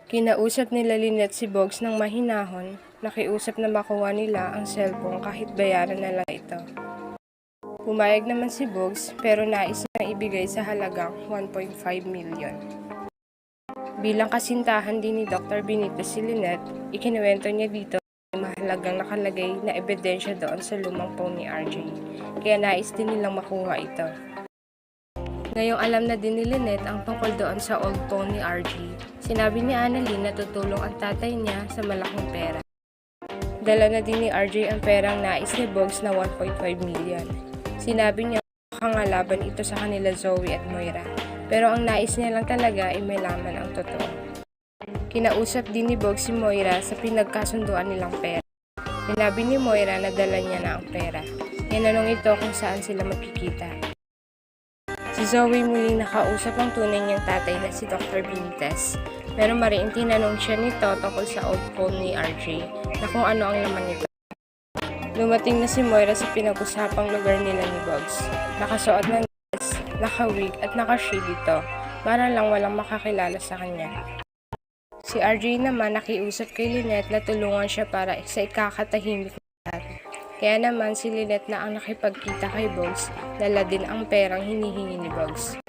Kinausap nila Lynette si Bogs ng mahinahon, nakiusap na makuha nila ang cellphone kahit bayaran na lang ito. Pumayag naman si Bogs pero nais niyang ibigay sa halagang 1.5 million. Bilang kasintahan din ni Dr. Benitez si Lynette, ikinuwento niya dito na mahalagang nakalagay na ebidensya doon sa lumang phone ni RJ, kaya nais din nilang makuha ito. Ngayong alam na din ni Lynette ang tungkol doon sa old phone ni RJ, sinabi ni Annalyn na tutulong ang tatay niya sa malaking pera. Dala na din ni RJ ang perang nais ni Bogs na 1.5 million. Sinabi niya makangalaban ito sa kanila Zoe at Moira, pero ang nais niya lang talaga ay may laman ang totoo. Kinausap din ni Bogs si Moira sa pinagkasunduan nilang pera. Sinabi ni Moira na dala niya na ang pera. Tinanong ito kung saan sila magkikita. Si Zoe muling nakausap ang tunay niyang tatay na si Dr. Benitez, pero mariing tinanong siya nito tungkol sa old phone ni RJ na kung ano ang laman nito. Lumating na si Moira sa pinag-usapang lugar nila ni Bogs. Nakasuot ng dress, naka-wig at naka-shade ito, para lang walang makakilala sa kanya. Si RJ naman nakiusap kay Lynette na tulungan siya para sa ikakatahimik na lahat. Kaya naman si Lynette na ang nakipagkita kay Bogs, dala din ang perang hinihingi ni Bogs.